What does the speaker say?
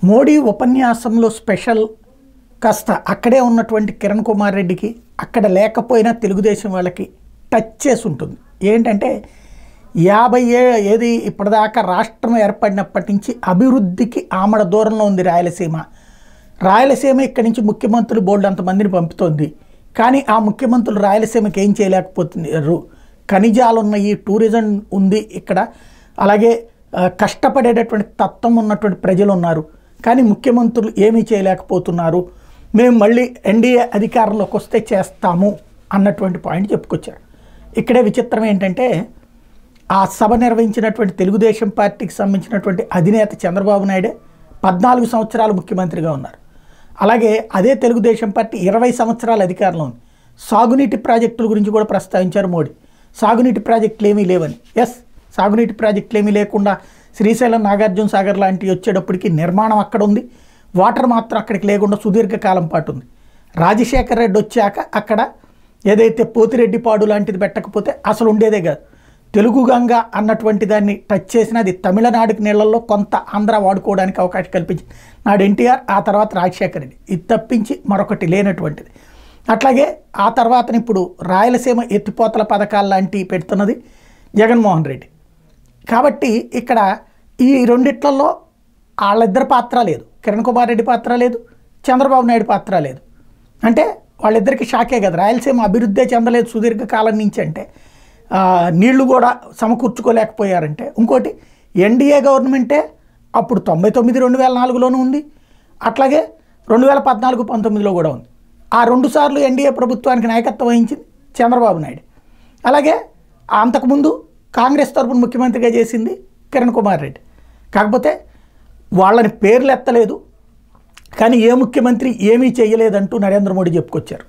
మోడీ ఉపన్యాసంలో స్పెషల్ కాస్త అక్కడే ఉన్నటువంటి కిరణ్ కుమార్ రెడ్డికి అక్కడ లేకపోయినా తెలుగుదేశం వాళ్ళకి టచ్ చేసి ఉంటుంది. ఏంటంటే 50 ఏది ఇప్పటిదాకా రాష్ట్రం ఏర్పడినప్పటి నుంచి అభివృద్ధికి ఆమడ దూరంలో ఉంది రాయలసీమ. రాయలసీమ ఇక్కడి నుంచి ముఖ్యమంత్రులు బోల్డ్ అంతమందిని పంపుతోంది. కానీ ఆ ముఖ్యమంత్రులు రాయలసీమకి ఏం చేయలేకపోతున్నారు. ఖనిజాలున్న ఈ టూరిజం ఉంది ఇక్కడ, అలాగే కష్టపడేటటువంటి తత్వం ఉన్నటువంటి ప్రజలు ఉన్నారు. కానీ ముఖ్యమంత్రులు ఏమీ చేయలేకపోతున్నారు. మేము మళ్ళీ ఎన్డీఏ అధికారంలోకి వస్తే చేస్తాము అన్నటువంటి పాయింట్ చెప్పుకొచ్చారు. ఇక్కడే విచిత్రం ఏంటంటే ఆ సభ నిర్వహించినటువంటి తెలుగుదేశం పార్టీకి సంబంధించినటువంటి అధినేత చంద్రబాబు నాయుడే 14 సంవత్సరాలు ముఖ్యమంత్రిగా ఉన్నారు. అలాగే అదే తెలుగుదేశం పార్టీ 20 సంవత్సరాల అధికారంలో ఉంది. సాగునీటి ప్రాజెక్టుల గురించి కూడా ప్రస్తావించారు మోడీ. సాగునీటి ప్రాజెక్టులు ఏమీ లేవని. సాగునీటి ప్రాజెక్టులు ఏమీ లేకుండా శ్రీశైలం, నాగార్జున సాగర్ లాంటివి వచ్చేటప్పటికి నిర్మాణం అక్కడ ఉంది, వాటర్ మాత్రం అక్కడికి లేకుండా సుదీర్ఘకాలం పాటు ఉంది. రాజశేఖర రెడ్డి వచ్చాక అక్కడ ఏదైతే పోతిరెడ్డిపాడు లాంటిది పెట్టకపోతే అసలు ఉండేదే కాదు. తెలుగు గంగ అన్నటువంటి దాన్ని టచ్ చేసిన అది తమిళనాడుకి నీళ్లలో కొంత ఆంధ్ర వాడుకోవడానికి అవకాశం కల్పించింది నాడు ఎన్టీఆర్, ఆ తర్వాత రాజశేఖర రెడ్డి. ఇది తప్పించి మరొకటి లేనటువంటిది. అట్లాగే ఆ తర్వాత ఇప్పుడు రాయలసీమ ఎత్తిపోతల పథకాలు లాంటివి పెడుతున్నది జగన్మోహన్ రెడ్డి. కాబట్టి ఇక్కడ ఈ రెండిట్లలో వాళ్ళిద్దరి పాత్ర లేదు, కిరణ్ కుమార్ రెడ్డి పాత్ర లేదు, చంద్రబాబు నాయుడు పాత్ర లేదు. అంటే వాళ్ళిద్దరికి షాకే కదా. రాయలసీమ అభివృద్ధే చెందలేదు సుదీర్ఘకాలం నుంచి అంటే, నీళ్లు కూడా సమకూర్చుకోలేకపోయారంటే. ఇంకోటి ఎన్డీఏ గవర్నమెంటే అప్పుడు 99, 2004లోనూ ఉంది, అట్లాగే 2014, 19లో కూడా ఉంది. ఆ 2 సార్లు ఎన్డీఏ ప్రభుత్వానికి నాయకత్వం వహించింది చంద్రబాబు నాయుడు. అలాగే అంతకుముందు కాంగ్రెస్ తరపున ముఖ్యమంత్రిగా చేసింది కిరణ్ కుమార్ రెడ్డి. కాకపోతే వాళ్ళని పేర్లు ఎత్తలేదు, కానీ ఏ ముఖ్యమంత్రి ఏమీ చేయలేదంటూ నరేంద్ర మోడీ చెప్పుకొచ్చారు.